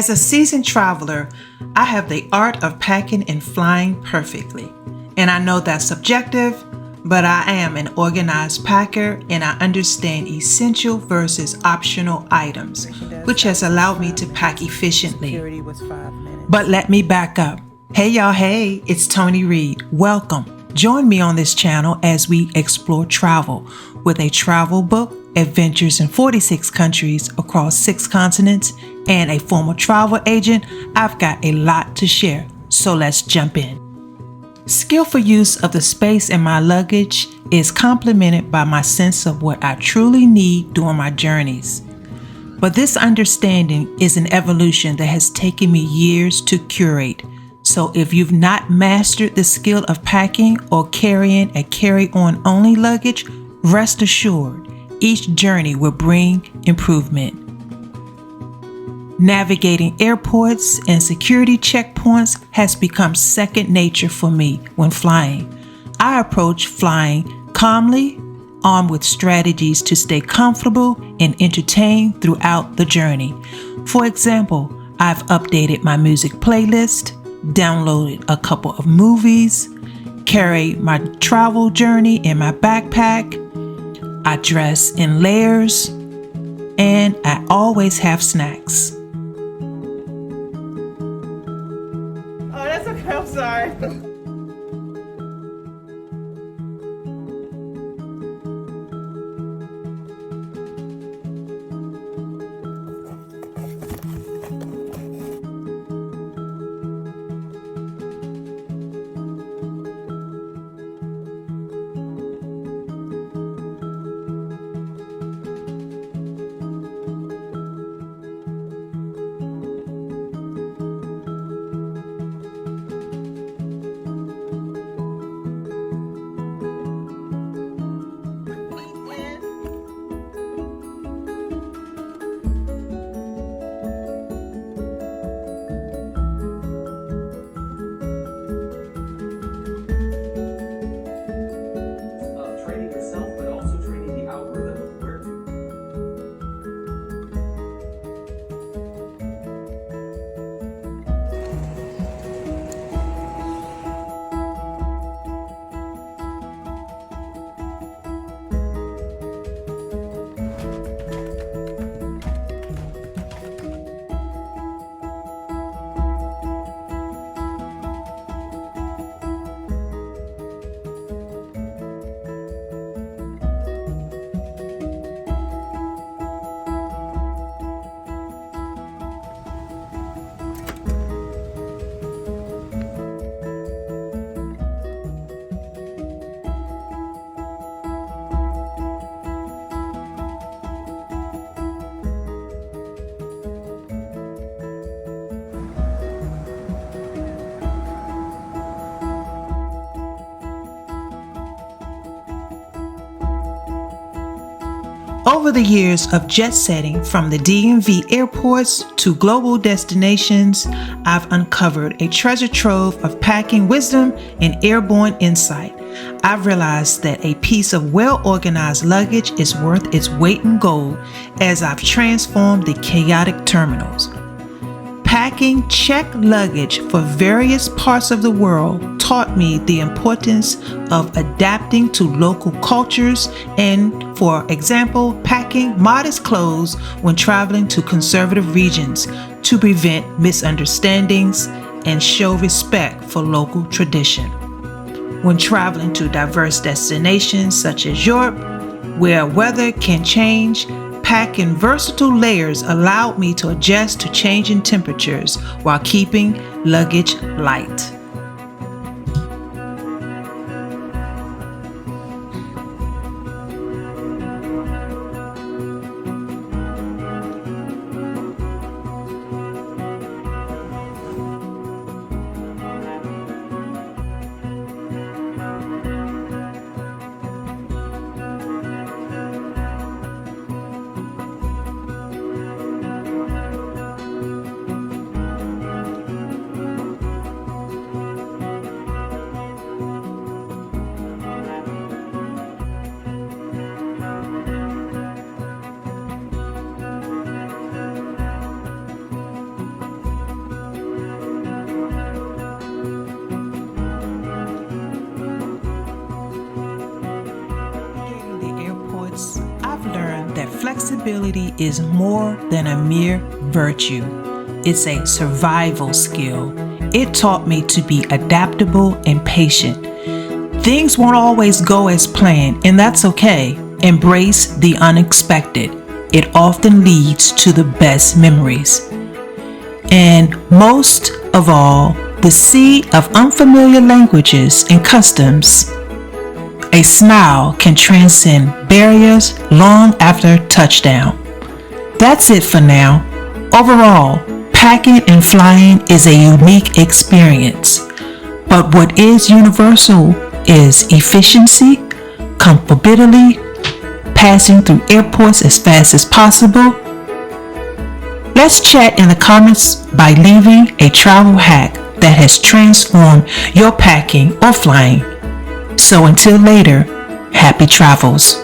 As a seasoned traveler, I have the art of packing and flying perfectly. And I know that's subjective, but I am an organized packer and I understand essential versus optional items, which has allowed me to pack efficiently. But let me back up. Hey y'all, hey, it's Tony Reed. Welcome. Join me on this channel as we explore travel with a travel book, adventures in 46 countries across 6 continents, and a former travel agent. I've got a lot to share, so let's jump in. Skillful use of the space in my luggage is complemented by my sense of what I truly need during my journeys. But this understanding is an evolution that has taken me years to curate. So if you've not mastered the skill of packing or carrying a carry-on only luggage, rest assured, each journey will bring improvement. Navigating airports and security checkpoints has become second nature for me when flying. I approach flying calmly, armed with strategies to stay comfortable and entertained throughout the journey. For example, I've updated my music playlist, downloaded a couple of movies, carry my travel journey in my backpack, I dress in layers, and I always have snacks. Oh, that's okay, I'm sorry. Over the years of jet setting from the DMV airports to global destinations, I've uncovered a treasure trove of packing wisdom and airborne insight. I've realized that a piece of well-organized luggage is worth its weight in gold as I've transformed the chaotic terminals. Packing checked luggage for various parts of the world taught me the importance of adapting to local cultures and, for example, packing modest clothes when traveling to conservative regions to prevent misunderstandings and show respect for local tradition. When traveling to diverse destinations such as Europe, where weather can change, packing versatile layers allowed me to adjust to changing temperatures while keeping luggage light. Flexibility is more than a mere virtue. It's a survival skill. It taught me to be adaptable and patient. Things won't always go as planned, and that's okay. Embrace the unexpected. It often leads to the best memories. And most of all, the sea of unfamiliar languages and customs. A smile can transcend barriers long after touchdown. That's it for now. Overall, packing and flying is a unique experience. But what is universal is efficiency, comfortability, passing through airports as fast as possible. Let's chat in the comments by leaving a travel hack that has transformed your packing or flying. So until later, happy travels.